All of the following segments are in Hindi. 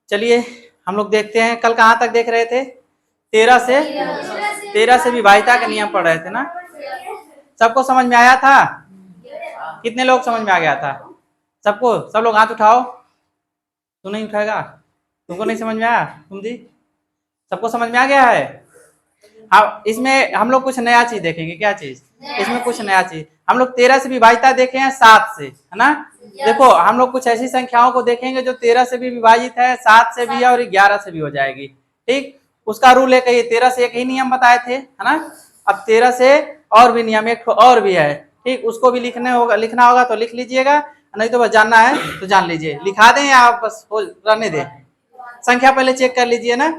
चलिए हम लोग देखते हैं, कल कहाँ तक देख रहे थे? 13 से विभाजिता के नियम पढ़ रहे थे ना। सबको समझ में आया था? कितने लोग समझ में आ गया था? सबको? सब लोग हाथ उठाओ। तू नहीं उठाएगा? तुमको नहीं समझ में आया? तुम दी? सबको समझ में आ गया है? हाँ, इसमें हम लोग कुछ नया चीज देखेंगे। क्या चीज? इसमें कुछ नया चीज हम लोग 13 से विभाजिता देखे हैं 7 से, है ना। देखो हम लोग कुछ ऐसी संख्याओं को देखेंगे जो 13 से भी विभाजित है, 7 से भी है और 11 से भी हो जाएगी। ठीक, उसका रूल है कि 13 से एक ही नियम बताए थे, है ना। अब 13 से और भी नियम, एक और भी है। ठीक, उसको भी लिखना होगा तो लिख लीजिएगा, नहीं तो बस जानना है तो जान लीजिए। लिखा दें या आप बस रहने दें? संख्या पहले चेक कर लीजिए ना।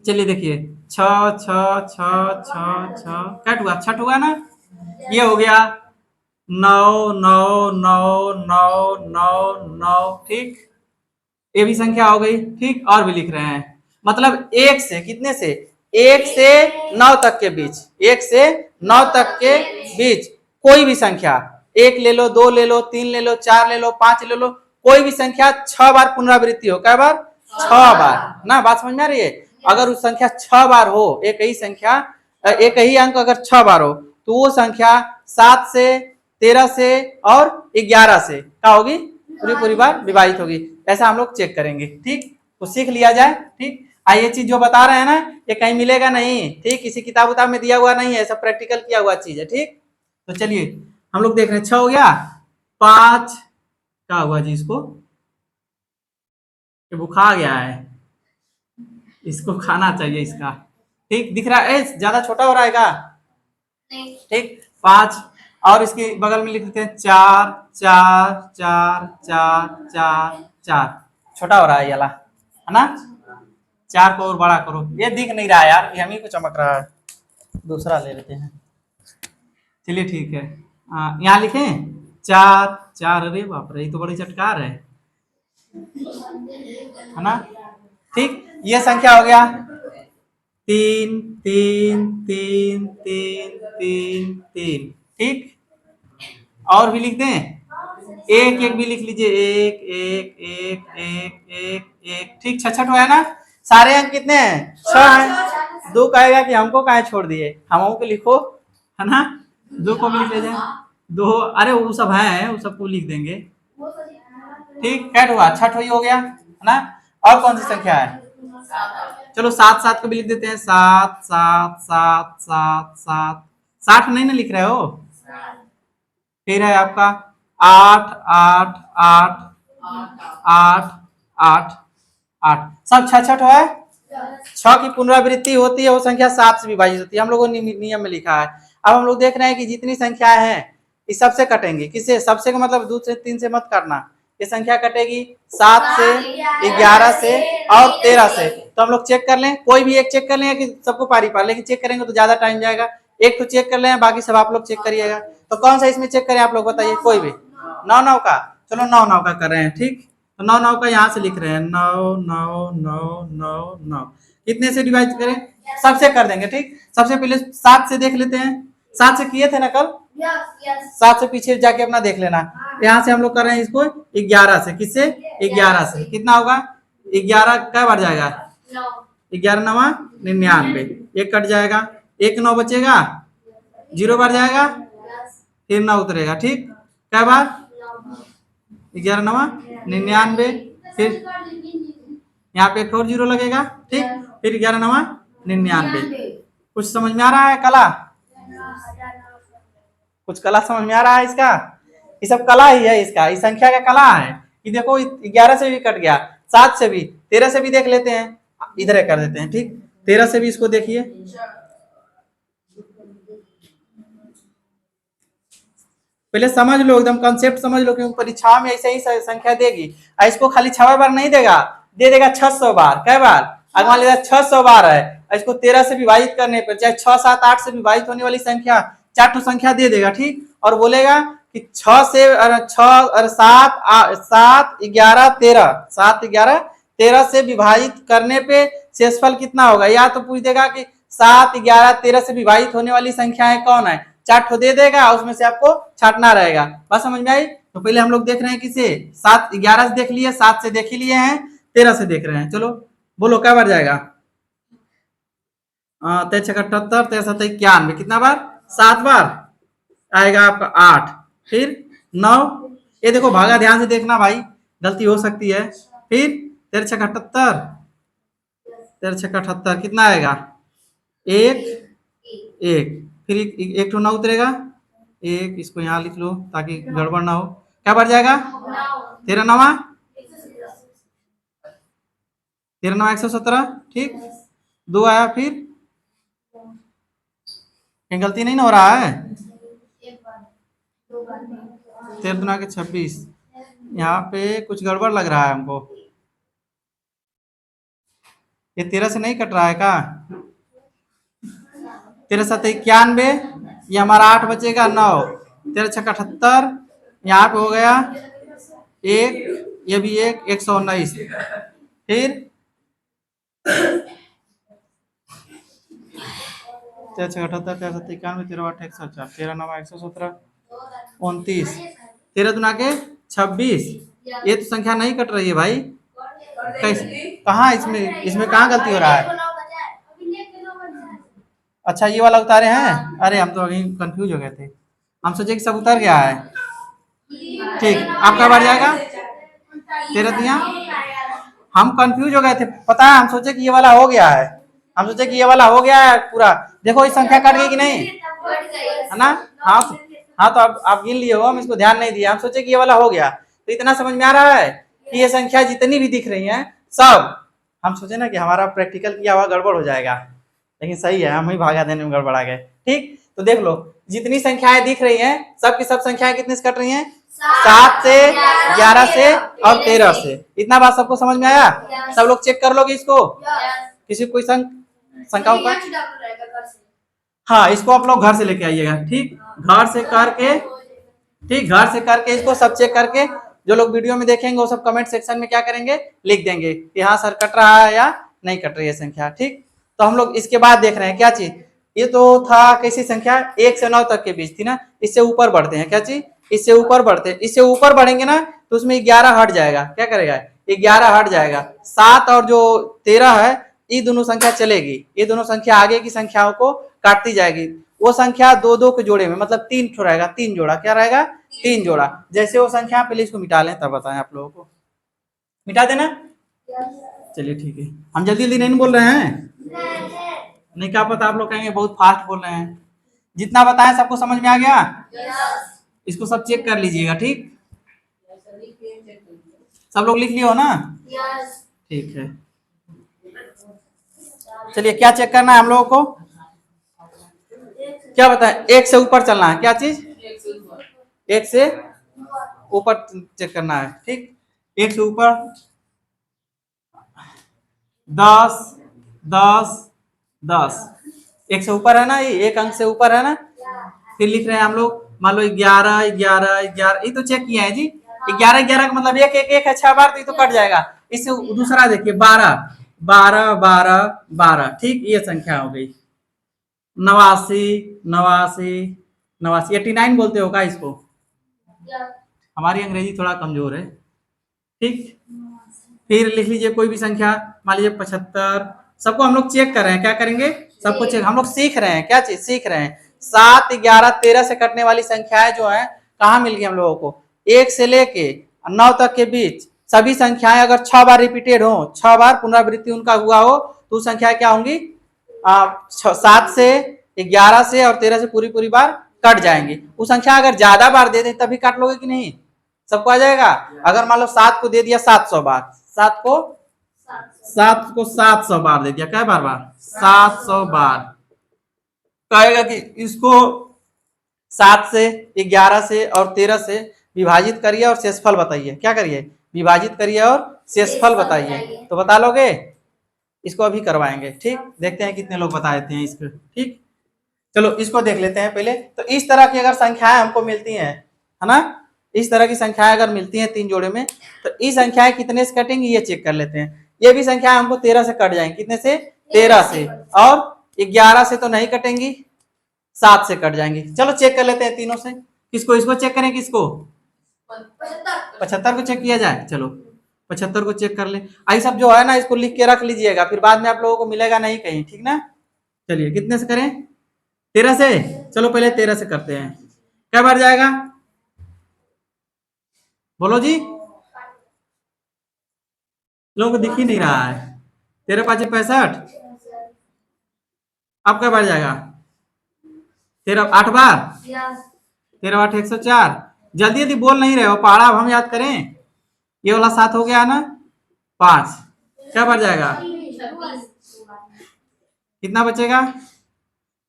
चलिए देखिए, छ छ छ छ छ कट हुआ, छठ हुआ ना। ये हो गया 9 9 9 9 9 9। ठीक, ये भी संख्या हो गई। ठीक, और भी लिख रहे हैं, मतलब 1 से कितने से? 1 से 9 तक के बीच, 1 से 9 तक के बीच कोई भी संख्या, 1 ले लो, 2 ले लो, 3 ले लो, 4 ले लो, 5 ले लो, कोई भी संख्या 6 बार पुनरावृत्ति हो। कै बार? 6 बार ना। बात समझ में आ रही है? अगर उस संख्या 6 बार हो, एक ही संख्या, एक ही अंक अगर 6 बार हो, तो वो संख्या 7 से, 13 से और 11 से क्या होगी? पूरी बार विभाजित होगी। ऐसा हम लोग चेक करेंगे। ठीक, तो सीख लिया जाए। ठीक, ये चीज जो बता रहे हैं ना, ये कहीं मिलेगा नहीं। ठीक, किसी किताब उताब में दिया हुआ नहीं है, सब प्रैक्टिकल किया हुआ चीज है। ठीक, तो चलिए हम लोग देख रहे हैं। 6 हो गया। 5 क्या हुआ जी? इसको बुखार गया है, इसको खाना चाहिए इसका। ठीक, दिख रहा है? ज्यादा छोटा हो रहा है क्या? ठीक, 5 और इसके बगल में लिख देते हैं 4 4 4 4 4 4। छोटा हो रहा है ये वाला, है ना। 4 को और बड़ा करो। ये दिख नहीं रहा है यार, ये हम ही को चमक रहा है। दूसरा ले लेते हैं। चलिए ठीक है, यहाँ लिखें 4 4। अरे बाप रे, ये तो बड़ी चटकार है ना। ठीक, ये संख्या हो गया 3 3 3 3 3 3। ठीक, और भी लिख दें, एक एक भी लिख लीजिए, एक एक एक एक एक एक। ठीक, छठ हुआ है ना। सारे अंक कितने हैं? 6 हैं। 2 कहेगा कि हमको काहे छोड़ दिए, हम को लिखो, है ना। 2 को भी लिख ले जाए। 2, अरे वो सब है, वो सबको लिख देंगे। ठीक, कैट हुआ, छठ हुई हो गया, है ना। और कौन सी संख्या है? चलो 7 7 को भी लिख देते हैं। 7 7 7 7 7। 60 नहीं ना लिख रहे हो? फिर है आपका 8 8 8 8 8 8। सब 6 6 है। 6 की पुनरावृत्ति होती है, वो संख्या 7 से विभाजित होती है। हम लोगों ने नियम में लिखा है। अब हम लोग देख रहे हैं कि जितनी संख्याएं हैं इस सबसे कटेंगे। किससे? सबसे का मतलब 2 से 3 से मत करना। ये संख्या कटेगी 7 से, 11 से और 13 से। तो हम लोग चेक कर लें, कोई भी एक चेक कर लें कि सबको पारी पार, लेकिन चेक करेंगे तो ज्यादा टाइम जाएगा। एक तो चेक कर लें, बाकी सब आप लोग चेक करिएगा। तो कौन सा इसमें चेक करें आप लोग बताइए? कोई भी। 9 9 का, चलो 9 9 का कर रहे हैं। ठीक, तो 9 9 का यहाँ से लिख रहे हैं 9 9 9 9 9। कितने से डिवाइड करें? सबसे कर देंगे। ठीक, सबसे पहले 7 से देख लेते हैं। 7 से किए थे ना कल? 7 से पीछे जाके अपना देख लेना। यहाँ से हम लोग कर रहे हैं इसको 11 से। किससे? 11 से। कितना होगा? 11 कै बार जाएगा? 11 9 99। एक कट जाएगा, 1 9 बचेगा, 0 बार जाएगा, फिर 9 उतरेगा। ठीक, कै बार? 11 9 99। फिर यहाँ पे एक और 0 लगेगा। ठीक, फिर 11 9 99। कुछ समझ में आ रहा है कला? कुछ कला समझ में आ रहा है इसका? ये सब कला ही है इसका, इस संख्या का कला है कि देखो 11 से भी कट गया, 7 से भी, 13 से भी देख लेते हैं। इधर कर देते हैं। ठीक, 13 से भी इसको देखिए। पहले समझ लो, एकदम कंसेप्ट समझ लो, क्योंकि परीक्षा में ऐसे ही संख्या देगी। इसको खाली 6 बार नहीं देगा, दे देगा 600 बार। कै बार? अगर मान लीजिए 600 बार है, इसको 13 से विभाजित करने पर, चाहे 6 7 8 से विभाजित होने वाली संख्या 4 संख्या दे देगा। ठीक, और बोलेगा कि 6 से 6 7 7 11 13, 7 11 13 से विभाजित करने पे शेषफल कितना होगा? या तो पूछ देगा कि 7 11 13 से विभाजित होने वाली संख्याएं कौन है, 4 ठो दे देगा, उसमें से आपको छांटना रहेगा। बस समझ में आई? तो पहले हम लोग देख रहे हैं किसे, 7 11 से देख लिए, 7 से देख ही लिए हैं, 13 से देख रहे हैं। चलो बोलो क्या बार जाएगा? 13 78, 13 91, कितना बार? 7 बार आएगा आपका 8, फिर 9, ये देखो भागा, ध्यान से देखना भाई, गलती हो सकती है। फिर 13 छक 78, 13 छक 78 कितना आएगा? 1 1, फिर एक तो 9 उतरेगा, 1 इसको यहाँ लिख लो ताकि गड़बड़ ना हो। क्या बढ़ जाएगा? 13 9 13 9 117, ठीक, 2 आया, फिर कहीं गलती नहीं ना हो रहा है? 13 दुना के 26, यहाँ पे कुछ गड़बड़ लग रहा है हमको, ये 13 से नहीं कट रहा है क्या? 13 7 91, ये हमारा 8 बचेगा 9, 13 छक 78, यहाँ पे हो गया 1, ये भी 1 119, फिर 13 छक 78, 13 7 91, 13 8 104, 13 9 117, 29, 13 दुना के 26, ये तो संख्या नहीं कट रही है भाई, कैसे, कहाँ इसमें, इसमें कहाँ गलती हो रहा है? अच्छा ये वाला उतारे हैं, अरे हम तो अभी कंफ्यूज हो गए थे, हम सोचे कि सब उतर गया है। ठीक, आपका बढ़ जाएगा 13 दिया, हम कंफ्यूज हो गए थे, पता है, हम सोचे कि ये वाला हो गया है, हम सोचे कि ये वाला हो गया है पूरा। देखो इस संख्या कट गई कि नहीं, है ना? हाँ हाँ, तो आप गिन लिए हो, हम इसको ध्यान नहीं दिया, हम सोचे कि ये वाला हो गया। तो इतना समझ में आ रहा है कि ये संख्या जितनी भी दिख रही हैं सब, हम सोचे ना कि हमारा प्रैक्टिकल किया हुआ गड़बड़ हो जाएगा, लेकिन सही है, हम ही भागा देने में गड़बड़ा गए। ठीक, तो देख लो जितनी संख्याएं दिख रही हैं सब की सब संख्याएं कितने से कट रही हैं? 7 से, 11 से और 13 से। इतना बात सबको समझ में आया? सब लोग चेक कर लोगे इसको, किसी कोई शंका होगा? हाँ, इसको आप लोग घर से लेके आइएगा, ठीक, घर से करके, ठीक, घर से करके इसको सब चेक करके, जो लोग वीडियो में देखेंगे वो सब कमेंट सेक्शन में क्या करेंगे, लिख देंगे कि हाँ सर कट रहा है या नहीं कट रही है संख्या। ठीक, तो हम लोग इसके बाद देख रहे हैं क्या चीज, ये तो था कैसी संख्या, 1 से 9 तक के बीच थी ना, इससे ऊपर बढ़ते हैं, क्या चीज, इससे ऊपर बढ़ते हैं, इससे ऊपर बढ़ेंगे ना तो उसमें 11 हट जाएगा, क्या करेगा, 11 हट जाएगा, 7 और जो 13 है ये दोनों संख्या चलेगी, ये दोनों संख्या आगे की संख्याओं को काटती जाएगी, वो संख्या 2 2 के जोड़े में, मतलब 3 रहेगा, 3 जोड़ा, क्या रहेगा, 3 जोड़ा। जैसे वो संख्या, पहले इसको मिटा लें तब बताएं आप लोगों को, मिटा देना, चलिए ठीक है, हम जल्दी जल्दी नहीं बोल रहे हैं, नहीं क्या पता आप लोग कहेंगे बहुत फास्ट बोल रहे हैं। जितना बताएं सबको समझ में आ गया? इसको सब चेक कर लीजिएगा, ठीक, सब लोग लिख लिए हो ना? ठीक है, चलिए क्या चेक करना है हम लोगों को, क्या बताएं, 1 से ऊपर चलना है, क्या चीज, 1 से ऊपर चेक करना है, ठीक, 1 से ऊपर 10 10 10, 1 से ऊपर है ना, ये एक अंक से ऊपर है ना, फिर लिख रहे हैं हम लोग, मान लो 11 11 11, ये तो चेक किया है जी, 11 11 का मतलब एक एक एक है 6 बार, तो ये तो कट जाएगा। इससे दूसरा देखिए 12 12 12 12, ठीक, ये संख्या हो गई। 89 89 89, 89 बोलते हो क्या इसको? हमारी अंग्रेजी थोड़ा कमजोर है, ठीक, फिर लिख लीजिए कोई भी संख्या, मान लीजिए 75, सबको हम लोग चेक कर रहे हैं, क्या करेंगे, सबको चेक, हम लोग सीख रहे हैं, क्या चीज सीख रहे हैं, 7 11 13 से कटने वाली संख्याएं जो है कहाँ मिल गई हम लोगों को, 1 से लेके 9 तक के बीच सभी संख्याएं अगर 6 बार रिपीटेड हो, 6 बार पुनरावृत्ति उनका हुआ हो, तो संख्या क्या होंगी, 7 से 11 से और 13 से पूरी पूरी बार कट जाएंगे। वो संख्या अगर ज्यादा बार दे दे तभी काट लोगे कि नहीं, सबको आ जाएगा। अगर मान लो 7 को दे दिया 700 बार, 7 को 700 बार दे दिया, क्या बार बार, 700 बार, कहेगा कि इसको 7 से 11 से और 13 से विभाजित करिए और शेषफल बताइए, क्या करिए, विभाजित करिए और शेषफल बताइए, तो बता लोगे, इसको अभी करवाएंगे, ठीक, देखते हैं कितने लोग बता देते हैं इसको, ठीक, चलो इसको देख लेते हैं पहले। तो इस तरह की अगर संख्याएं हमको मिलती हैं, है ना, इस तरह की संख्याएं अगर मिलती हैं 3 जोड़े में, तो ये संख्याएं कितने से कटेंगी ये चेक कर लेते हैं। ये भी संख्या हमको 13 से कट जाएंगी, कितने से, 13 से, और 11 से तो नहीं कटेंगी, 7 से कट जाएंगी। चलो चेक कर लेते हैं तीनों से, किसको, इसको चेक करें, किसको, 75 को चेक किया जाए, चलो 75 को चेक कर ले। आई सब जो है ना इसको लिख के रख लीजिएगा, फिर बाद में आप लोगों को मिलेगा नहीं कहीं, ठीक ना। चलिए कितने से करें, 13 से, चलो पहले 13 से करते हैं। क्या बार जाएगा, बोलो जी, लोगों को दिख ही नहीं रहा है। 13 5 65, अब क्या बार जाएगा, 13 8 बार, 13 8 104। जल्दी जल्दी बोल नहीं रहे हो, पहाड़ा अब हम याद करें। ये वाला 7 हो गया ना, 5, क्या बार जाएगा, कितना बचेगा,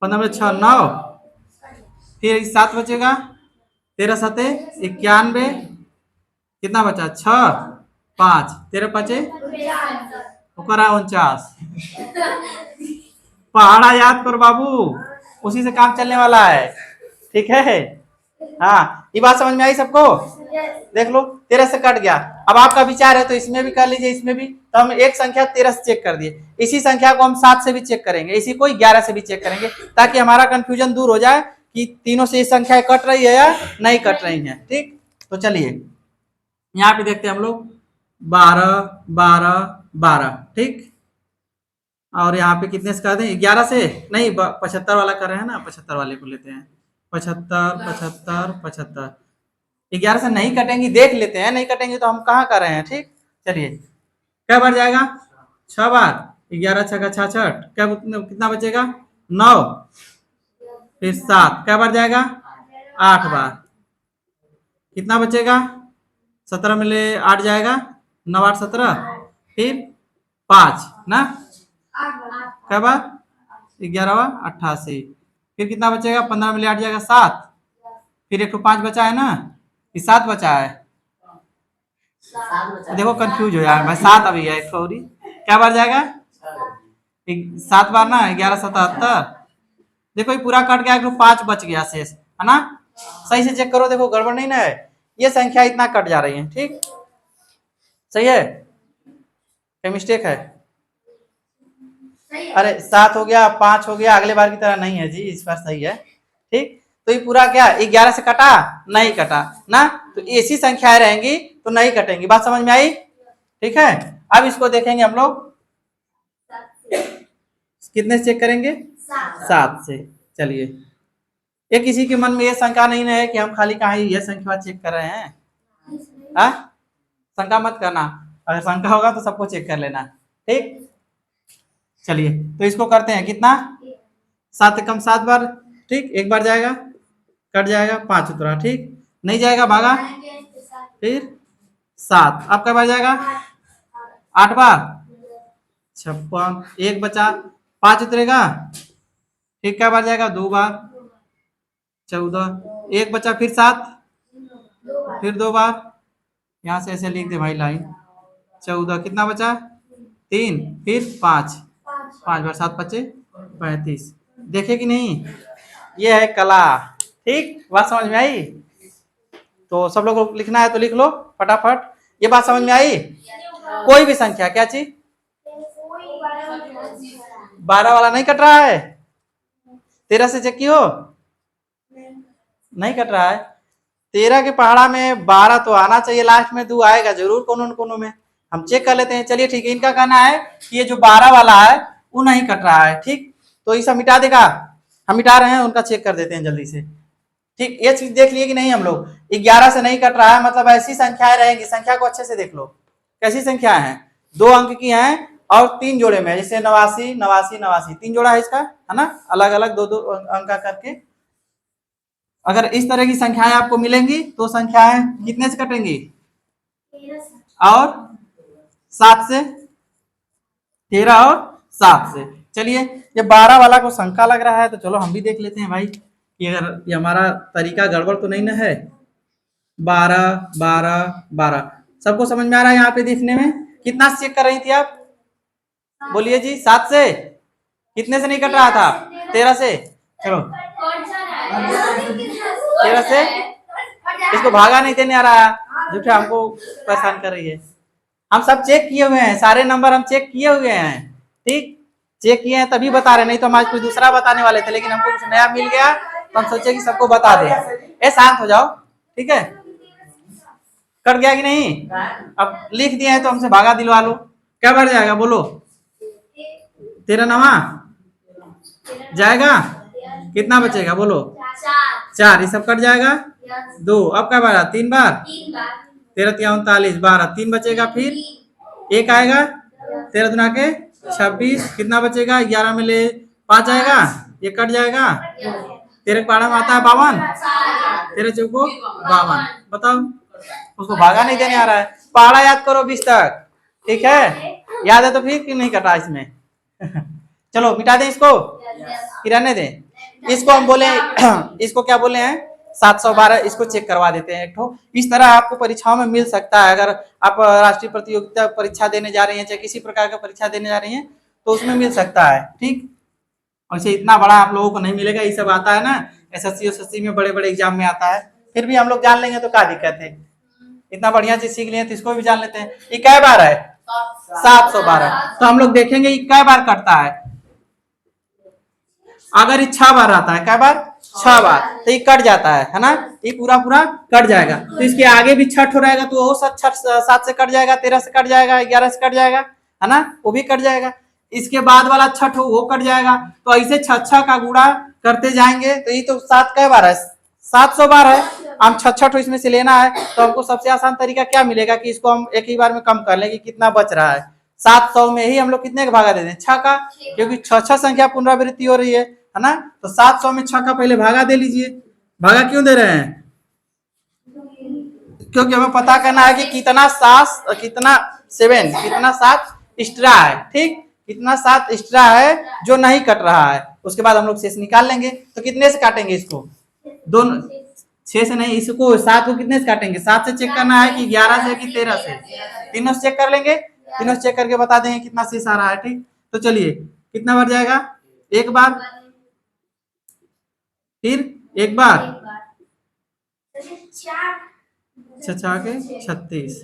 15 में 6 9, फिर 7 बचेगा, 13 7 91, कितना बचा 6 5, 13 5 49। पहाड़ा याद करो बाबू, उसी से काम चलने वाला है, ठीक है। हाँ ये बात समझ में आई सबको, देख लो 13 से कट गया। अब आपका विचार है तो इसमें भी कर लीजिए, इसमें भी। तो हम एक संख्या 13 से चेक कर दिए, इसी संख्या को हम 7 से भी चेक करेंगे, इसी को 11 से भी चेक करेंगे, ताकि हमारा कंफ्यूजन दूर हो जाए कि तीनों से ये संख्या कट रही है या नहीं कट रही है, ठीक। तो चलिए यहाँ पे देखते हैं हम लोग 12 12 12, ठीक। और यहाँ पे कितने से कर दें, 11 से नहीं, 75 वाला कर रहे हैं ना, 75 वाले को लेते हैं। 75 75 75, 11 से नहीं कटेंगी, देख लेते हैं, नहीं कटेंगे तो हम कहाँ कर रहे हैं, ठीक। चलिए क्या बार जाएगा, 6 बार, 11 6 का 66, क्या कितना बचेगा 9, फिर 7, क्या बार जाएगा 8 बार, कितना बचेगा 17 में ले 8 जाएगा, 9 8 17, फिर 5 ना, क्या बार 11वां 88, फिर कितना बचेगा 15 में ले 8 जाएगा 7, फिर एक तो 5 बचा है ना, ये 7 बचा है। देखो कंफ्यूज हो यार भाई, 7 अभी है, सॉरी, क्या बार जाएगा 7 बार ना, 11 77, देखो ये पूरा कट गया, तो 5 बच गया शेष, है ना। सही से चेक करो, देखो गड़बड़ नहीं ना है, ये संख्या इतना कट जा रही है, ठीक, सही है, क्या मिस्टेक है, अरे 7 हो गया 5 हो गया, अगले बार की तरह नहीं है जी, इस बार सही है, ठीक। तो ये पूरा क्या 11 से कटा, नहीं कटा ना, तो ऐसी संख्याएं रहेंगी तो नहीं कटेंगी, बात समझ में आई, ठीक है। अब इसको देखेंगे हम लोग, कितने से चेक करेंगे, 7 से। चलिए ये किसी के मन में ये शंका नहीं है कि हम खाली कहाँ ये संख्या चेक कर रहे हैं, हाँ शंका मत करना, अगर शंका होगा तो सबको चेक कर लेना, ठीक। चलिए तो इसको करते हैं, कितना 7 कम 7 बार, ठीक, एक बार जाएगा, कट जाएगा 5 उतरा, ठीक, नहीं जाएगा भागा, फिर 7, अब क्या बार जाएगा 8 बार, 56, एक बचा, 5 उतरेगा, ठीक, क्या बार जाएगा 2 बार, 14, एक बचा, फिर 7, फिर 2 बार, यहाँ से ऐसे लिख दे भाई लाइन, 14, कितना बचा 3, फिर 5 बार, 7 5 35, देखे कि नहीं, ये है कला, ठीक, बात समझ में आई। तो सब लोग को लिखना है तो लिख लो फटाफट, ये बात समझ में आई। कोई भी संख्या, क्या चीज 12 वाला नहीं कट रहा है, 13 से चेक की हो, नहीं कट रहा है, 13 के पहाड़ा में 12 तो आना चाहिए, लास्ट में 2 आएगा जरूर कोनो न कोनो में, हम चेक कर लेते हैं। चलिए ठीक है, इनका कहना है कि ये जो 12 वाला है वो नहीं कट रहा है, ठीक, तो इसे मिटा देगा, हम मिटा रहे हैं, उनका चेक कर देते हैं जल्दी से, ठीक। ये चीज देख लिए कि नहीं हम लोग, 11 से नहीं कट रहा है, मतलब ऐसी संख्याएं रहेंगी, संख्या को अच्छे से देख लो, कैसी संख्या है, 2 अंक की हैं और 3 जोड़े में, जैसे 89 89 89, 3 जोड़ा है इसका, है ना, अलग अलग 2 2 अंक करके। अगर इस तरह की संख्याएं आपको मिलेंगी तो संख्याएं कितने से कटेंगी, और 7 से, 13 और 7 से। चलिए ये 12 वाला को शंका लग रहा है तो चलो हम भी देख लेते हैं भाई कि अगर ये हमारा तरीका गड़बड़ तो नहीं ना है। 12 12 12, सबको समझ में आ रहा है, यहाँ पे देखने में कितना चेक कर रही थी आप, बोलिए जी, 7 से, कितने से नहीं कट रहा था, 13 से, चलो 13 से, इसको भागा नहीं देने आ रहा, झूठा हमको परेशान कर रही है। हम सब चेक किए हुए हैं, सारे नंबर हम चेक किए हुए हैं, ठीक, चेक किए हैं तभी बता रहे, नहीं तो हम आज कुछ दूसरा बताने वाले थे, लेकिन हमको कुछ नया मिल गया तो हम सोचे कि सबको बता दें। ए शांत हो जाओ, ठीक है। कट गया कि नहीं? अब लिख दिया है तो हमसे भागा दिलवा लो। क्या बढ़ जाएगा बोलो? 13 नवा जाएगा, कितना बचेगा बोलो? 4, ये सब कट जाएगा। 2, अब क्या बार? 3 बार, 13 तिया 39, 12, 3 बचेगा, फिर 1 आएगा, 13 दुना के 26, कितना बचेगा? 11 में ले 5 आएगा, ये कट जाएगा। 13 पाड़ा में आता है 52, 13 चौको 52। बताओ, उसको भागा नहीं देने आ रहा है। पहाड़ा याद करो 20 तक, ठीक है? याद है तो फिर क्यों नहीं कटा इसमें? चलो मिटा दें इसको, फिर रहने दें इसको। हम बोले इसको क्या बोले हैं? 712। इसको चेक करवा देते हैं एक ठो। इस तरह आपको परीक्षाओं में मिल सकता है। अगर आप राष्ट्रीय प्रतियोगिता परीक्षा देने जा रही हैं, चाहे किसी प्रकार का परीक्षा देने जा रही हैं, तो उसमें मिल सकता है। ठीक, वैसे इतना बड़ा आप लोगों को नहीं मिलेगा। ये सब आता है ना SSC में, बड़े बड़े एग्जाम में आता है। फिर भी हम लोग जान लेंगे तो क्या दिक्कत है? इतना बढ़िया चीज सीख लिए तो इसको भी जान लेते हैं। ये कै बार है? 712। तो हम लोग देखेंगे ये कै बार कटता है। अगर ये 6 बार आता है, कै बार? 6 बार, तो ये कट जाता है ना? ये पूरा पूरा कट जाएगा। तो इसके आगे भी 6 हो रहेगा, तो वो 7 से कट जाएगा, 13 से कट जाएगा, 11 से कट जाएगा, है ना? वो भी कट जाएगा। इसके बाद वाला 6 वो कट जाएगा। तो ऐसे 6 का गुणा करते जाएंगे। तो ये तो 7 कै बार है? 700 बार है। हम 6 इसमें से लेना है, तो हमको सबसे आसान तरीका क्या मिलेगा कि इसको हम एक ही बार में कम कर लेंगे। कितना बच रहा है? 700 में ही हम लोग कितने का भागा दे दें? 6 का, क्योंकि 6 संख्या पुनरावृत्ति हो रही है ना? तो 700 में 6 का पहले भागा दे लीजिए। भागा क्यों दे रहे हैं? क्योंकि हमें पता करना है कि कितना 7 कितना 7 एक्स्ट्रा है। ठीक, कितना 7 एक्स्ट्रा है जो नहीं कट रहा है। उसके बाद हम लोग शेष निकाल लेंगे। तो कितने से काटेंगे इसको? दोनों 6 से नहीं, इसको 7 को कितने से काटेंगे? 7 से चेक करना है कि 11 से कि 13 से? तीनों से चेक कर लेंगे। तीनों से चेक करके बता देंगे कितना शेष आ रहा है। ठीक, तो चलिए कितना बार जाएगा? एक बार, फिर एक बार, 6 के 36,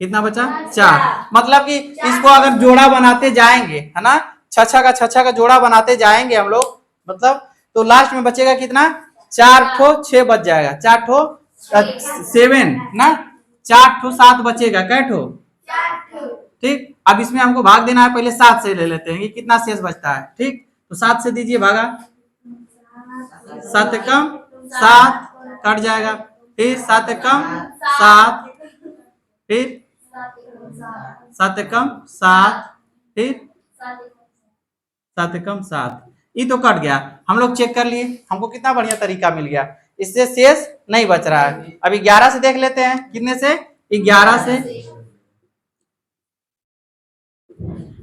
कितना बचा? 4। मतलब कि इसको अगर जोड़ा बनाते जाएंगे, है ना? 6 का जोड़ा बनाते जाएंगे हम लोग, मतलब तो लास्ट में बचेगा कितना? 4 ठो 6 बच जाएगा। 4 ठो 7 ना, 4 ठो 7 बचेगा। कै ठो? ठीक, अब इसमें हमको भाग देना है। पहले 7 से ले लेते हैं कि कितना शेष बचता है। ठीक, तो 7 से दीजिए भागा, 7 कम 7 कट जाएगा, फिर 7 कम 7, फिर 7 कम 7, फिर 7 कम 7, ये तो कट गया। हम लोग चेक कर लिए, हमको कितना बढ़िया तरीका मिल गया। इससे शेष नहीं बच रहा है। अभी 11 से देख लेते हैं। कितने से? 11 से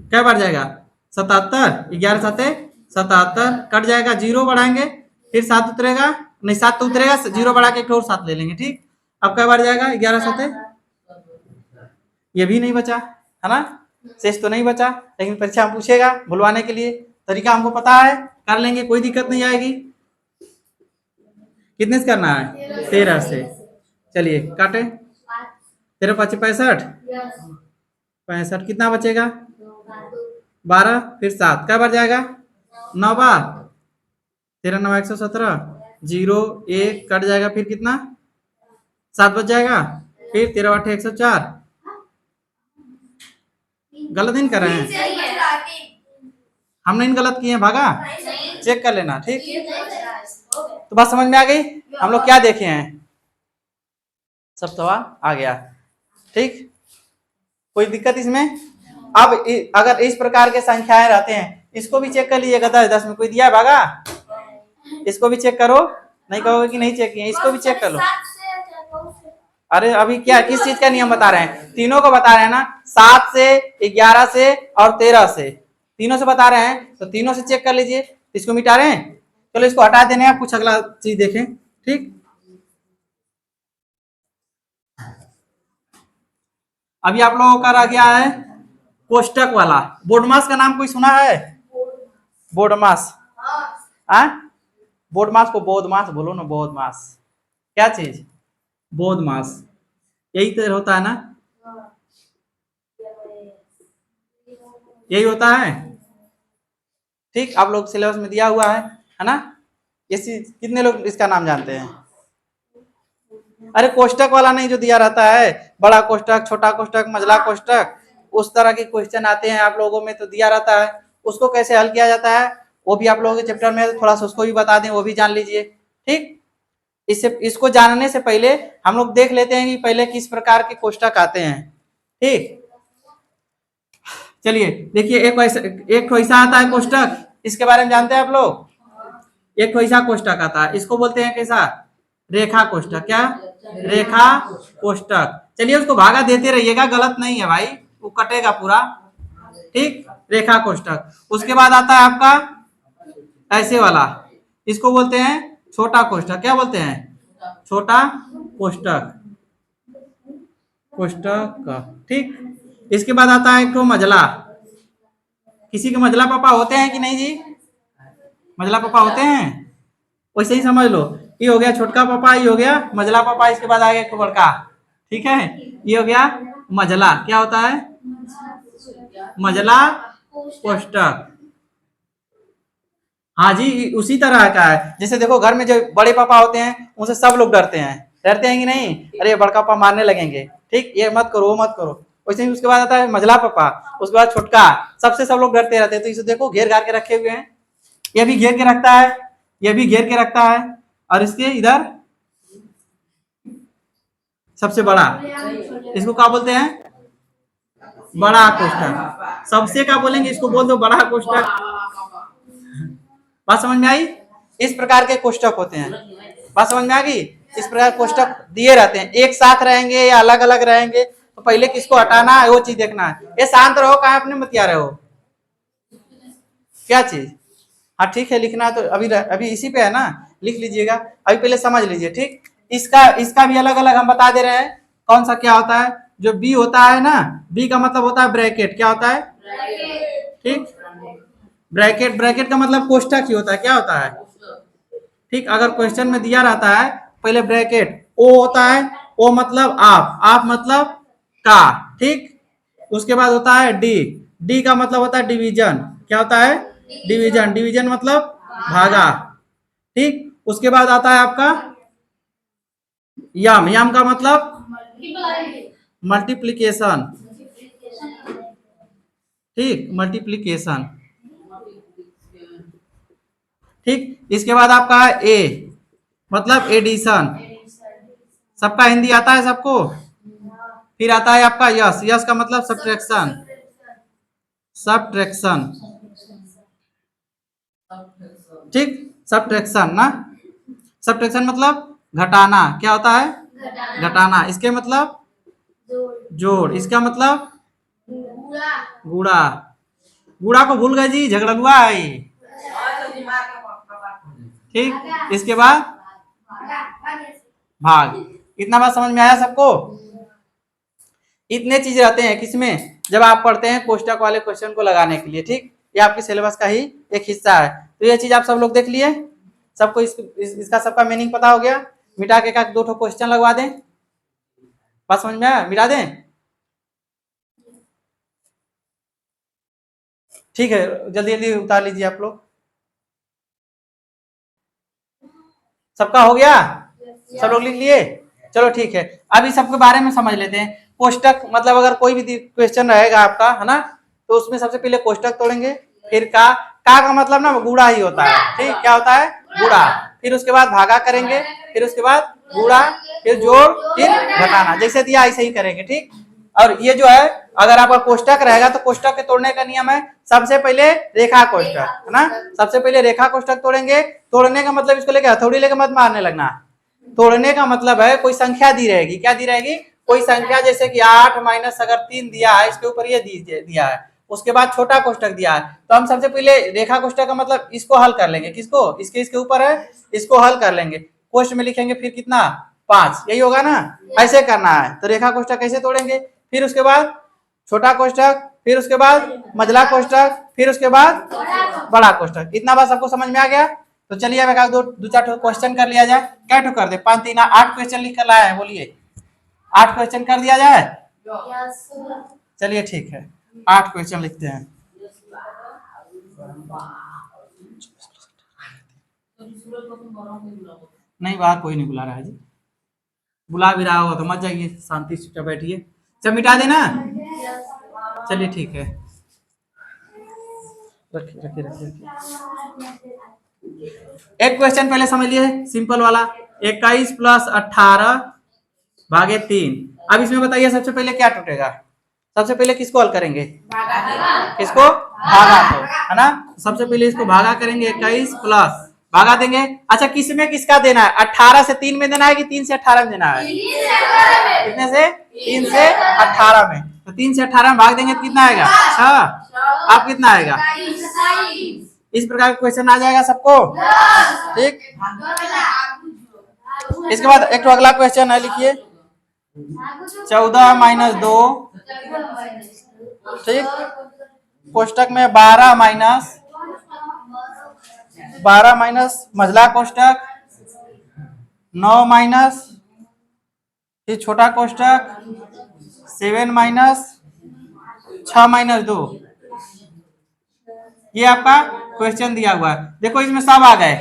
क्या बढ़ जाएगा? 77, 11 7 77 कट जाएगा। 0 बढ़ाएंगे, फिर 7 उतरेगा, नहीं 7 तो उतरेगा, 0 बढ़ा के एक और 7 ले लेंगे। ठीक, अब क्या बढ़ जाएगा? 11 7, ये भी नहीं बचा, है ना? शेष तो नहीं बचा, लेकिन परीक्षा में पूछेगा भुलवाने के लिए। तरीका हमको पता है, कर लेंगे, कोई दिक्कत नहीं आएगी। कितने से करना है? 13 से। चलिए काटे, 13 5 65, 65 कितना बचेगा? 12, फिर 7 क्या बढ़ जाएगा? 9 बार, 13 9 117, 0 1 कट जाएगा, फिर कितना? 7 बच जाएगा, फिर 13 8 104। गलत नहीं कर रहे हैं? हम नहीं गलत किए हैं, भागा चेक कर लेना। ठीक, तो बात समझ में आ गई? हम लोग क्या देखे हैं? सब सवाल आ गया। ठीक, कोई दिक्कत इसमें? अब अगर इस प्रकार के संख्याएं रहते हैं, इसको भी चेक कर लीजिएगा। 10 10 में कोई दिया है भागा? इसको भी चेक करो। नहीं कहोगे कि नहीं चेक किए, इसको भी चेक कर लो। अरे अभी क्या, किस चीज का नियम बता रहे हैं? तीनों को बता रहे हैं ना, 7 से 11 से और 13 से, तीनों से बता रहे हैं। तो तीनों से चेक कर लीजिए। इसको मिटा रहे हैं, चलो इसको हटा देने हैं, कुछ अगला चीज देखें। ठीक, अभी आप लोगों का रह गया है कोष्टक वाला। बोर्डमास का नाम कोई सुना है? बोर्डमास, बोर्डमास को बोधमास बोलो ना, बोधमास क्या चीज? बोधमास, यही तो होता है ना? यही होता है। ठीक, आप लोग सिलेबस में दिया हुआ है ना? ये कितने लोग इसका नाम जानते हैं? अरे कोष्टक वाला नहीं जो दिया रहता है, बड़ा कोष्टक, छोटा कोष्टक, मझला कोष्टक, उस तरह के क्वेश्चन आते हैं आप लोगों में तो दिया रहता है, उसको कैसे हल किया जाता है वो भी आप लोगों के चैप्टर में थोड़ा सा उसको भी बता दें, वो भी जान लीजिए। ठीक, इससे इसको जानने से पहले हम लोग देख लेते हैं कि पहले किस प्रकार के कोष्टक आते हैं। ठीक, चलिए देखिए, एक ऐसा आता है कोष्टक, इसके बारे में जानते हैं आप लोग। एक ऐसा कोष्टक आता है, इसको बोलते हैं कैसा, रेखा कोष्टक। क्या, रेखा कोष्टक। चलिए उसको भागा देते रहिएगा, गलत नहीं है भाई, वो कटेगा पूरा। ठीक, रेखा कोष्टक। उसके बाद आता है आपका ऐसे वाला, इसको बोलते हैं छोटा कोष्टक। क्या बोलते हैं, छोटा कोष्टक, कोष्टक। ठीक, इसके बाद आता है एक तो मझला। किसी के मझला पापा होते हैं कि नहीं जी, मझला पापा होते हैं, वैसे ही समझ लो, ये हो गया छोटका पापा, ये हो गया मझला पापा, इसके बाद आ गया एक बड़का। ठीक है, ये हो गया मझला। क्या होता है, मझला कोष्टक। हाँ जी, उसी तरह का है। जैसे देखो घर में जो बड़े पापा होते हैं उनसे सब लोग डरते हैं, डरते हैं कि नहीं, अरे बड़का पापा मारने लगेंगे, ठीक, ये मत करो वो मत करो। वैसे ही उसके बाद आता है मझला पापा, उसके बाद छोटका, सबसे सब लोग डरते रहते हैं। तो इसे देखो घेर घार के रखे हुए हैं, ये भी घेर के रखता है, ये भी घेर के रखता है, और इसके इधर सबसे बड़ा, इसको क्या बोलते हैं, बड़ा कोष्टक। सबसे क्या बोलेंगे, इसको बोल दो बड़ा कोष्टक। बात समझ में आई, इस प्रकार के कोष्टक होते हैं। बात समझ में आ गई, इस प्रकार कोष्टक दिए रहते हैं, एक साथ रहेंगे या अलग अलग रहेंगे, तो पहले किसको हटाना है वो चीज देखना है। ये शांत रहो, कहाँ अपने मतिया रहे हो, क्या चीज। हाँ ठीक है, लिखना तो अभी अभी इसी पे है ना, लिख लीजिएगा, अभी पहले समझ लीजिए। ठीक, इसका इसका भी अलग अलग हम बता दे रहे हैं, कौन सा क्या होता है। जो बी होता है ना, बी का मतलब होता है ब्रैकेट। क्या होता है, ठीक, ब्रैकेट, ब्रैकेट का मतलब कोष्टक ही होता है। क्या होता है, ठीक, अगर क्वेश्चन में दिया रहता है पहले ब्रैकेट, ओ होता है, ओ मतलब आप मतलब का, ठीक, उसके बाद होता है डी, डी का मतलब होता है डिवीजन। क्या होता है, डिवीजन, डिवीजन मतलब भागा। ठीक, उसके बाद आता है आपका यम, यम का मतलब मल्टीप्लीकेशन। ठीक, मल्टीप्लीकेशन। ठीक, इसके बाद आपका है ए, मतलब एडिशन। सबका हिंदी आता है सबको। फिर आता है आपका यस, यस का मतलब सब्ट्रैक्शन, सब्ट्रैक्शन। ठीक, सब्ट्रैक्शन ना, सब्ट्रैक्शन मतलब घटाना। क्या होता है, घटाना। इसके मतलब जोड़, इसका मतलब गुड़ा। गुड़ा को भूल गए जी, झगड़ुआ है। ठीक, इसके बाद भाग। इतना बात समझ में आया सबको। इतने चीज रहते हैं किसमें, जब आप पढ़ते हैं कोष्टक वाले क्वेश्चन को लगाने के लिए। ठीक, ये आपके सिलेबस का ही एक हिस्सा है। तो ये चीज आप सब लोग देख लिए, सबको इसका सबका मीनिंग पता हो गया। मिटा के दो ठो क्वेश्चन लगवा दें, बात समझ में आया, मिटा दें। ठीक है, जल्दी जल्दी उतार लीजिए आप लोग। सबका हो गया, सब लोग लिख लिए, चलो ठीक है। अभी सबके बारे में समझ लेते हैं। कोष्टक मतलब अगर कोई भी क्वेश्चन रहेगा आपका, है ना, तो उसमें सबसे पहले कोष्टक तोड़ेंगे। फिर का मतलब ना गुड़ा ही होता है। ठीक, क्या होता है, गुड़ा। फिर उसके बाद भागा करेंगे, फिर उसके बाद गुड़ा, फिर जोड़, फिर घटाना। जैसे दिया ऐसे ही करेंगे। ठीक, और ये जो है, अगर आपका कोष्टक रहेगा तो कोष्टक के तोड़ने का नियम है, सबसे पहले रेखा कोष्टक, है ना, सबसे पहले रेखा कोष्टक तोड़ेंगे। तोड़ने का मतलब इसको लेकर हथौड़ी लेकर मत मारने लगना। तोड़ने का मतलब है कोई संख्या दी रहेगी। क्या दी रहेगी, कोई संख्या, जैसे कि 8 माइनस अगर 3 दिया है, इसके ऊपर ये दिया है, उसके बाद छोटा कोष्टक दिया है, तो हम सबसे पहले रेखा कोष्टक का मतलब इसको हल कर लेंगे। किसको, इसके ऊपर है, इसको हल कर लेंगे, कोष्ट में लिखेंगे, फिर कितना 5, यही होगा ना, ऐसे करना है। तो रेखा कोष्टक कैसे तोड़ेंगे, फिर उसके बाद छोटा कोष्टक, फिर उसके बाद मझला कोष्टक, फिर उसके बाद बड़ा कोष्टक। इतना बात सबको समझ में आ गया। तो चलिए अब दो चार क्वेश्चन कर लिया जाए। क्या ठो कर दे, 5 3 8 क्वेश्चन लिख कर लाए हैं, बोलिए 8 क्वेश्चन कर दिया जाए। चलिए ठीक है, 8 क्वेश्चन लिखते हैं। नहीं, बाहर कोई नहीं बुला रहा है जी। बुला भी रहा होगा तो मत जाइए, शांति से चुपचाप बैठिए। सब मिटा देना। चलिए ठीक है, रखिए रखिए रखिए रखिए। एक क्वेश्चन पहले समझ लिए, सिंपल वाला। 21 प्लस 18 भागे 3। अब इसमें बताइए सबसे पहले क्या टूटेगा। सबसे पहले किसको हल करेंगे, किसको, भागा को, है ना। सबसे पहले इसको भागा करेंगे, 21 प्लस भागा देंगे। अच्छा, किसमें किसका देना है, 18 से 3 में देना है कि 3 से 18 में देना है, कितने से, 3 से 18 में। तो 3 से 18 में भाग देंगे तो कितना आएगा, 6। अब कितना आएगा, इस प्रकार का क्वेश्चन आ जाएगा सबको, ठीक। इसके बाद एक तो अगला क्वेश्चन है, लिखिए 14 माइनस 2, ठीक, कोष्टक में 12 माइनस मझला कोष्टक, 9 माइनस फिर छोटा कोष्टक, 7 माइनस 6 माइनस 2। ये आपका क्वेश्चन दिया हुआ है। देखो इसमें सब आ गए,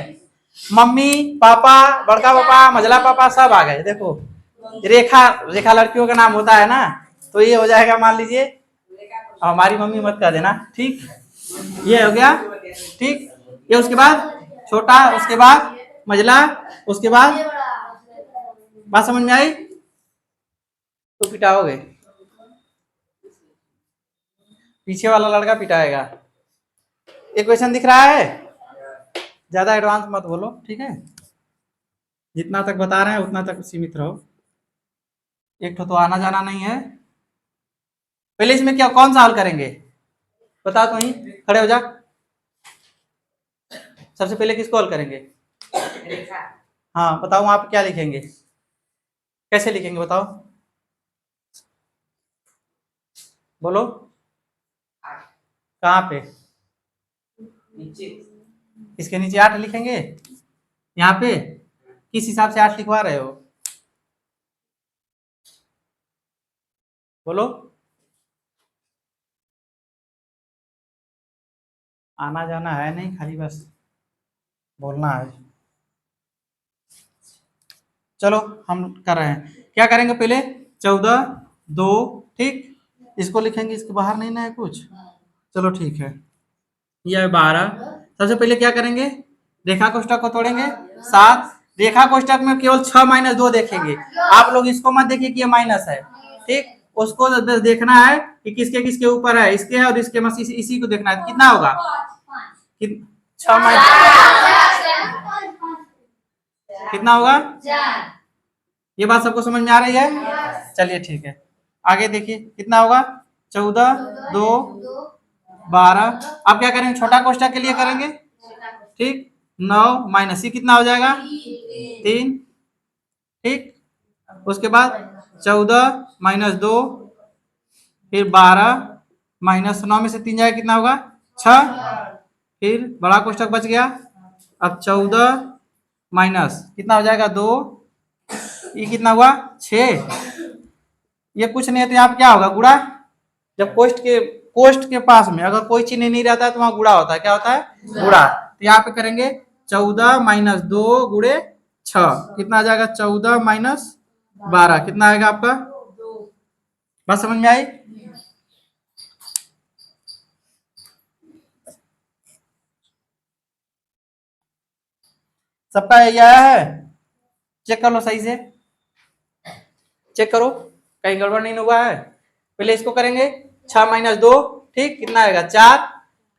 मम्मी पापा, बड़का पापा, मझला पापा, सब आ गए। देखो रेखा, रेखा लड़कियों का नाम होता है ना, तो ये हो जाएगा, मान लीजिए हमारी मम्मी मत कर देना, ठीक। ये हो गया, ठीक। ये उसके बाद छोटा, उसके बाद मझला, उसके बाद, बात समझ में आई, तो पिटाओगे, पीछे वाला लड़का पिटाएगा। ये क्वेश्चन दिख रहा है, ज्यादा एडवांस मत बोलो, ठीक है। जितना तक बता रहे हैं उतना तक सीमित रहो। एक तो आना जाना नहीं है। पहले इसमें क्या, कौन सा हल करेंगे, बता, तो ही खड़े हो जा। सबसे पहले किसको हल करेंगे, हाँ बताओ, आप क्या लिखेंगे, कैसे लिखेंगे बताओ, बोलो, कहाँ पे, नीचे, इसके नीचे 8 लिखेंगे, यहाँ पे किस हिसाब से 8 लिखवा रहे हो, बोलो। आना जाना है नहीं, खाली बस बोलना है। चलो हम कर रहे हैं, क्या करेंगे, पहले 14 2, ठीक, इसको लिखेंगे, इसके बाहर नहीं ना है कुछ, चलो ठीक है। यह 12, सबसे पहले क्या करेंगे, रेखा कोष्टक को तोड़ेंगे, 7, रेखा कोष्टक में केवल 6 माइनस 2 देखेंगे। आप लोग इसको मत देखिए कि ये माइनस है, ठीक, उसको देखना है कि किसके किसके ऊपर है, इसके है और इसके, बस इसी को देखना है, कितना होगा, 6 माइनस, कितना होगा, ये बात सबको समझ में आ रही है, चलिए ठीक है। आगे देखिए कितना होगा, 14 2 12। अब क्या करेंगे, छोटा कोष्टक के लिए करेंगे, ठीक, 9 माइनस ये कितना हो जाएगा, 3, ठीक। उसके बाद 14 माइनस 2, फिर 12 माइनस 9 में से 3 जाएगा, कितना होगा, 6। फिर बड़ा कोष्टक बच गया। अब 14 माइनस कितना हो जाएगा, 2, ये कितना हुआ, 6। ये कुछ नहीं है तो यहाँ पे क्या होगा, गुणा। जब कोष्ट के पास में अगर कोई चिन्ह नहीं रहता है तो वहां गुणा होता है, क्या होता है, गुणा। तो यहाँ पे करेंगे 14 माइनस 2 गुणे 6, कितना आ जाएगा, 14 माइनस 12, कितना आएगा आपका, बात समझ में आई। सबका यही आया है, चेक कर लो सही से, चेक करो कहीं गड़बड़ नहीं हुआ है। पहले इसको करेंगे 6 माइनस 2, ठीक, कितना आएगा, 4।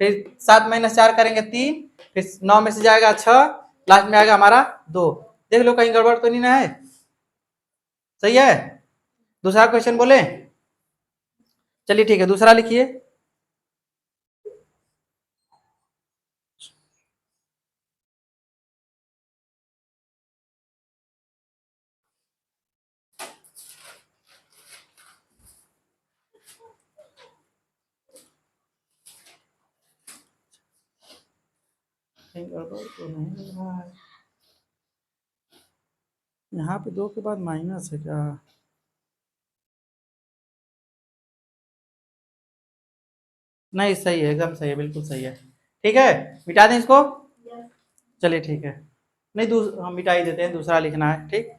फिर 7 माइनस 4 करेंगे 3, फिर 9 में से जाएगा 6, लास्ट में आएगा हमारा 2। देख लो कहीं गड़बड़ तो नहीं ना है, सही है। दूसरा क्वेश्चन बोले, चलिए ठीक है, दूसरा लिखिए। कहीं गड़बड़ तो नहीं लग रहा है, यहाँ पे 2 के बाद माइनस है क्या, नहीं सही है, एकदम सही है, बिल्कुल सही है, ठीक है। मिटा दें इसको, चलिए ठीक है, नहीं हम मिटा ही देते हैं, दूसरा लिखना है, ठीक।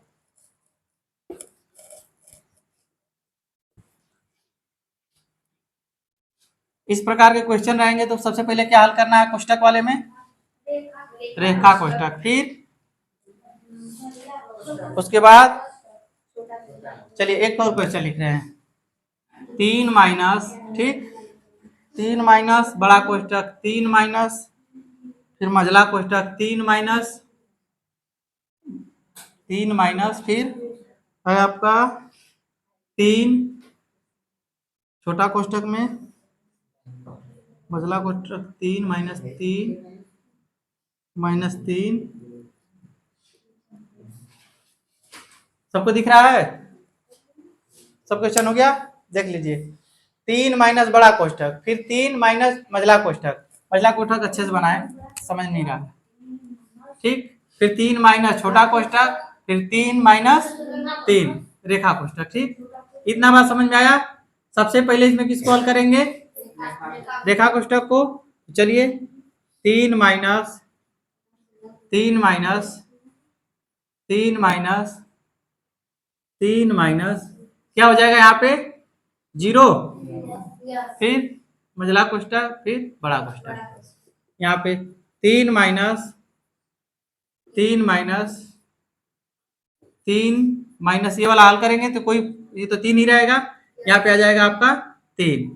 इस प्रकार के क्वेश्चन रहेंगे तो सबसे पहले क्या हल करना है कोष्टक वाले में? रेखा कोष्टक। फिर उसके बाद चलिए एक और क्वेश्चन लिख रहे हैं, 3 माइनस, ठीक, 3 माइनस बड़ा कोष्टक 3 माइनस, फिर मझला कोष्टक 3 माइनस 3 माइनस, फिर है आपका 3 छोटा कोष्टक में मझला कोष्टक 3 माइनस 3 माइनस 3। सबको दिख रहा है? सब क्वेश्चन हो गया? देख लीजिए, 3 माइनस बड़ा कोष्टक, फिर 3 माइनस मझला कोष्टक। मझला कोष्टक अच्छे से बनाए, समझ नहीं रहा, ठीक। फिर 3 माइनस छोटा कोष्टक, फिर 3 माइनस 3 रेखा कोष्टक, ठीक। इतना बात समझ में आया? सबसे पहले इसमें किसको हल करेंगे? रेखा कोष्टक को। चलिए 3 माइनस 3 माइनस 3 माइनस 3 माइनस क्या हो जाएगा यहाँ पे? 0। फिर मझला कोष्टक, फिर बड़ा कोष्टक। यहाँ पे 3 माइनस 3 माइनस 3 माइनस ये वाला हल करेंगे तो कोई, ये तो 3 ही रहेगा, यहाँ पे आ जाएगा आपका 3,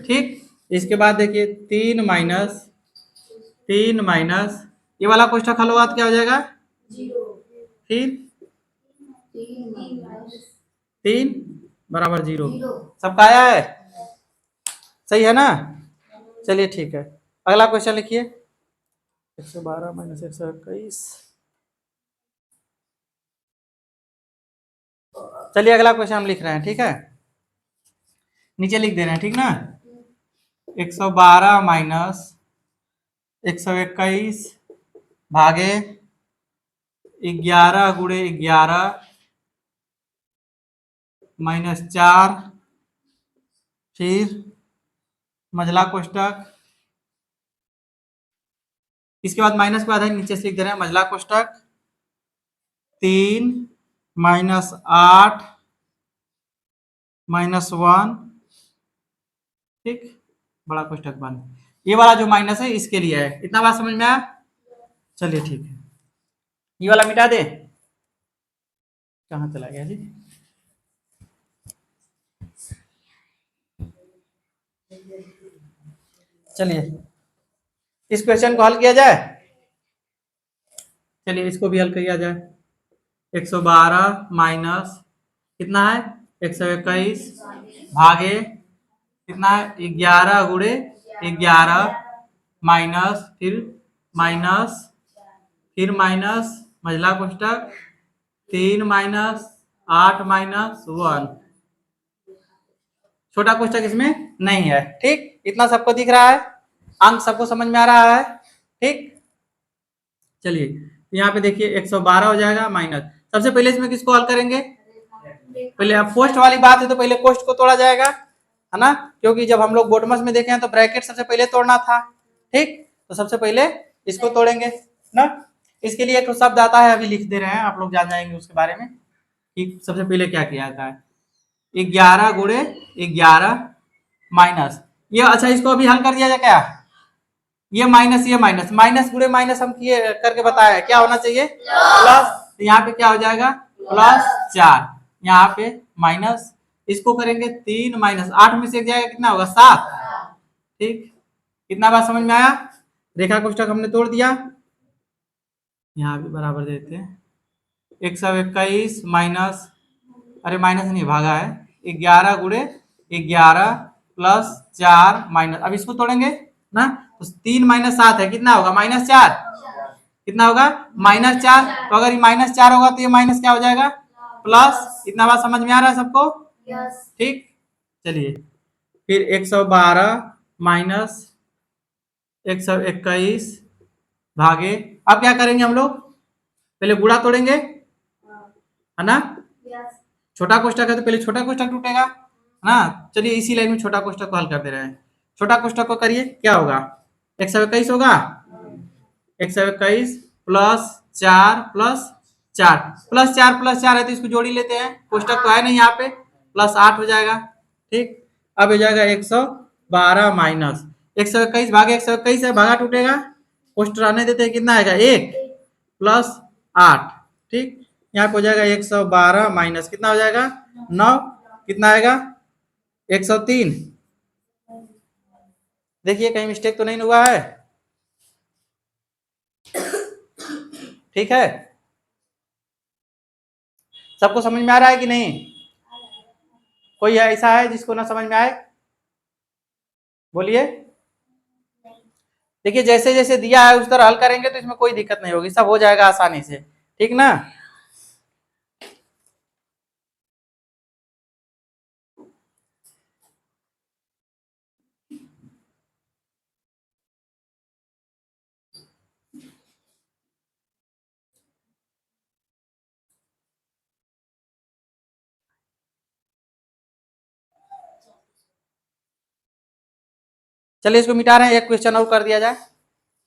ठीक। इसके बाद देखिए 3 माइनस 3 माइनस ये वाला कोष्टक हल होगा तो क्या हो जाएगा? 0। फिर 3 बराबर 0। सबका आया है? सही है ना? चलिए ठीक है, अगला क्वेश्चन लिखिए। 112 माइनस 121। चलिए अगला क्वेश्चन हम लिख रहे हैं, ठीक है, नीचे लिख दे रहे हैं, ठीक ना। 112 माइनस 121 भागे 11 गुणे 11 माइनस 4, फिर मझला कोष्टक, इसके बाद माइनस के बाद है नीचे से लिख दे रहे हैं मझला कोष्टक 3 माइनस 8 माइनस 1, ठीक, बड़ा कोष्टक बंद। ये वाला जो माइनस है इसके लिए है। इतना बात समझ में आया? चलिए ठीक है, ये वाला मिटा दे। कहाँ चला गया जी? चलिए इस क्वेश्चन को हल किया जाए। चलिए इसको भी हल किया जाए। 112 माइनस कितना है? 121 भागे कितना है? 11 गुणे 11 माइनस, फिर माइनस मझला कोष्टक 3 माइनस 8 माइनस 1, छोटा कोष्टक इसमें नहीं है, ठीक। इतना सबको दिख रहा है? अंक सबको समझ में आ रहा है? ठीक। चलिए यहाँ पे देखिए 112 हो जाएगा माइनस, सबसे पहले इसमें किसको हल करेंगे? पहले अब कोष्ट वाली बात है तो पहले कोष्ट को तोड़ा जाएगा, है ना, क्योंकि जब हम लोग बोटमस में देखे हैं तो ब्रैकेट सबसे पहले तोड़ना था, ठीक। तो सबसे पहले इसको तोड़ेंगे ना। इसके लिए एक शब्द आता है, अभी लिख दे रहे हैं, आप लोग जान जाएंगे उसके बारे में कि सबसे पहले क्या किया जाता है। 11 गुणे 11 माइनस ये, अच्छा इसको अभी हल कर दिया जाए क्या? ये माइनस माइनस गुणे माइनस हम किए करके बताया, क्या होना चाहिए? प्लस। तो यहाँ पे क्या हो जाएगा? +4, यहाँ पे माइनस, इसको करेंगे 3 माइनस 8 में से जाएगा कितना होगा? 7, ठीक। कितना बात समझ में आया? रेखा कोष्टक हमने तोड़ दिया, यहाँ भी बराबर देते हैं। 121 माइनस, अरे माइनस नहीं भागा है, 11 गुणे 11 +4 माइनस, अब इसको तोड़ेंगे ना तो 3 माइनस 7 है, कितना होगा? -4। कितना होगा? -4। तो अगर ये -4 होगा तो ये माइनस क्या हो जाएगा? प्लस। इतना बात समझ में आ रहा है सबको? ठीक। चलिए फिर 112 माइनस 121 भागे, अब क्या करेंगे हम लोग? पहले गुणा तोड़ेंगे, है ना। छोटा कोष्टक है तो पहले छोटा कोष्टक टूटेगा, है ना। चलिए इसी लाइन में छोटा कोष्टक को हल कर दे रहे हैं। छोटा कोष्टक को करिए, क्या होगा? 121 होगा, 121 +4 +4 है तो इसको जोड़ी लेते हैं, कोष्टक तो है नहीं यहाँ पे, +8 हो जाएगा, ठीक। अब हो जाएगा 12 माइनस 121 भागे 121 है, भागा टूटेगा, पोस्ट रहने देते हैं, कितना आएगा 1 प्लस 8। ठीक, यहाँ पे हो जाएगा 112 माइनस कितना हो जाएगा 9, कितना आएगा 103। देखिए कहीं मिस्टेक तो नहीं हुआ है। ठीक है, सबको समझ में आ रहा है कि नहीं? कोई ऐसा है जिसको ना समझ में आए? बोलिए। देखिए जैसे जैसे दिया है उस तरह हल करेंगे तो इसमें कोई दिक्कत नहीं होगी, सब हो जाएगा आसानी से। ठीक ना? चलिए इसको मिटा रहे हैं, एक क्वेश्चन और कर दिया जाए।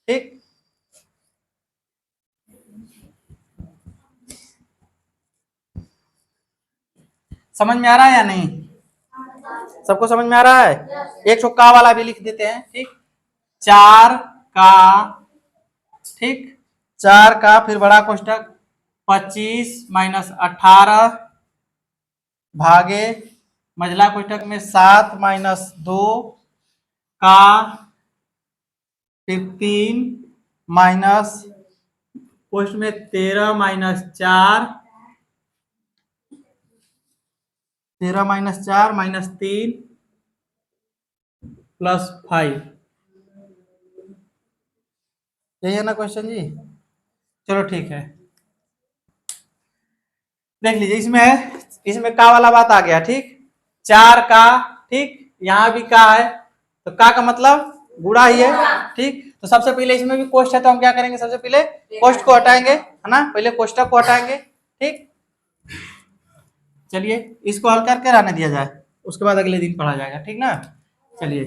ठीक, समझ में आ रहा है या नहीं? सबको समझ में आ रहा है? एक का वाला भी लिख देते हैं। ठीक, 4 का, ठीक 4 का फिर बड़ा कोष्टक 25 माइनस 18 भागे मझला कोष्टक में 7 माइनस 2 का फिर 3 माइनस पोस्ट में 13 माइनस 4, 13 माइनस 4 माइनस 3 प्लस 5। यही है ना क्वेश्चन जी? चलो ठीक है, देख लीजिए इसमें है, इसमें का वाला बात आ गया। ठीक, 4 का, ठीक यहाँ भी का है तो का मतलब गुणा ही है। ठीक, तो सबसे पहले इसमें भी कोष्ट है तो हम क्या करेंगे, सबसे पहले कोष्ट को हटाएंगे, है ना, पहले कोष्टक को हटाएंगे। ठीक, चलिए इसको हल करके रहने दिया जाए, उसके बाद अगले दिन पढ़ा जाएगा। ठीक ना? चलिए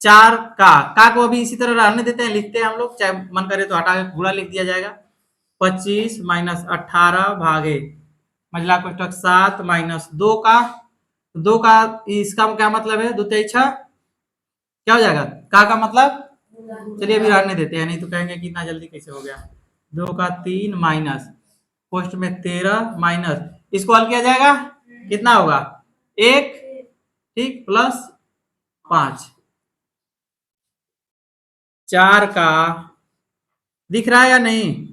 4 का को अभी इसी तरह रहने देते हैं, लिखते हैं हम लोग, चाहे मन करे तो हटा के गुणा लिख दिया जाएगा। 25 माइनस 18 भागे मझला कोष्टक 7 माइनस 2 का इसका क्या मतलब है, 2 तेई 6, क्या हो जाएगा का मतलब, चलिए अभी रहने देते हैं, नहीं तो कहेंगे कि इतना जल्दी कैसे हो गया। 2 का 3 माइनस पोस्ट में 13 माइनस, इसको हल किया जाएगा, कितना होगा 1, ठीक प्लस 5। 4 का दिख रहा है या नहीं?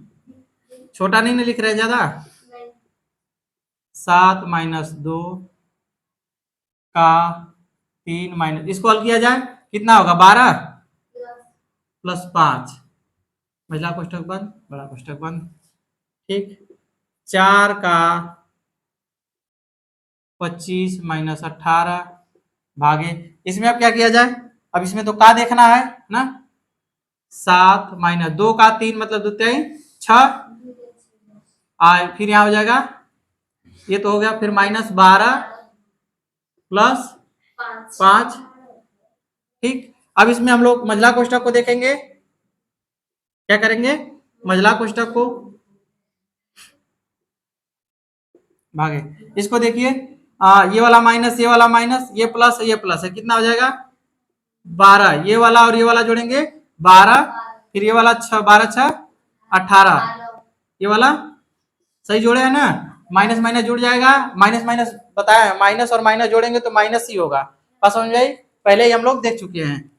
छोटा नहीं ना लिख रहे ज्यादा? 7 माइनस 2 का 3 माइनस, इसको हल किया जाए कितना होगा 12 प्लस 5, मझला कोष्टक बंद बड़ा कोष्टक बंद। ठीक, 4 का 25 माइनस 18 भागे, इसमें अब क्या किया जाए, अब इसमें तो का देखना है ना, 7 माइनस 2 का 3 मतलब 2 तेई 6, फिर यहाँ हो जाएगा, ये तो हो गया, फिर माइनस 12 प्लस 5। ठीक, अब इसमें हम लोग मझला कोष्टक को देखेंगे, क्या करेंगे, मझला कोष्टक को भागे, इसको देखिए ये वाला माइनस ये वाला माइनस ये प्लस है, कितना हो जाएगा 12, ये वाला और ये वाला जोड़ेंगे 12, फिर ये वाला 6, 12 6 18, ये वाला सही जोड़े है ना, माइनस माइनस जुड़ जाएगा, माइनस माइनस बताया है, माइनस और माइनस जोड़ेंगे तो माइनस ही होगा, बस समझ आई, पहले ही हम लोग देख चुके हैं।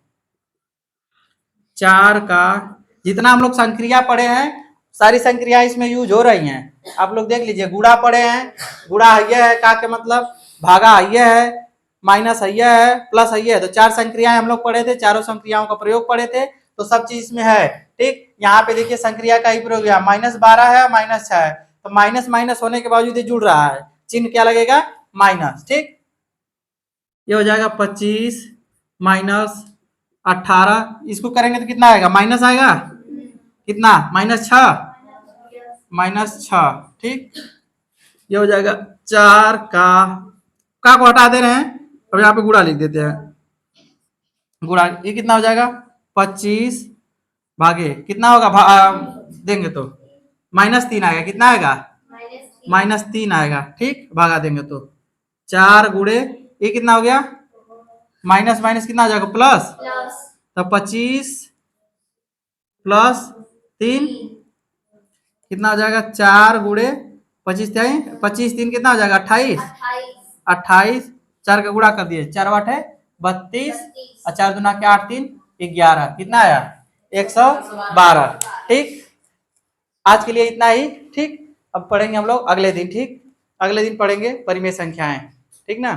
4 का जितना हम लोग संक्रिया पढ़े हैं सारी संक्रिया इसमें यूज हो रही हैं, आप लोग देख लीजिए, गुणा पढ़े हैं, गुणा ये है का के मतलब, भागा ये है, माइनस ये है, प्लस ये है, तो 4 संक्रियाएं हम लोग पढ़े थे, चारों संक्रियाओं का प्रयोग पढ़े थे, तो सब चीज इसमें है। ठीक, यहाँ पे देखिए संक्रिया का ही प्रयोग है, -12 है -6 है, तो माइनस माइनस होने के बावजूद ये जुड़ रहा है, चिन्ह क्या लगेगा माइनस। ठीक, ये हो जाएगा 25 माइनस 18, इसको करेंगे तो कितना आएगा, माइनस आएगा, कितना -6। ठीक, ये हो जाएगा 4 का को हटा दे रहे हैं, अब यहाँ पे गुणा लिख देते हैं, गुणा ये कितना हो जाएगा 25 भागे कितना होगा देंगे तो -3 आएगा, कितना आएगा -3 आएगा। ठीक, भागा देंगे तो 4 गुणे ये कितना हो गया माइनस माइनस कितना आ जाएगा, प्लस। प्लस तो 25 प्लस 3 कितना हो जाएगा, 4 गुणे 25 25 3 कितना हो जाएगा, 28। 28 4 का गुणा कर दिए, 4 8 है 32 और 4 दूना के 8 3 11, कितना आया 112। ठीक, आज के लिए इतना ही। ठीक, अब पढ़ेंगे हम लोग अगले दिन। ठीक, अगले दिन पढ़ेंगे परिमेय संख्याएं। ठीक ना।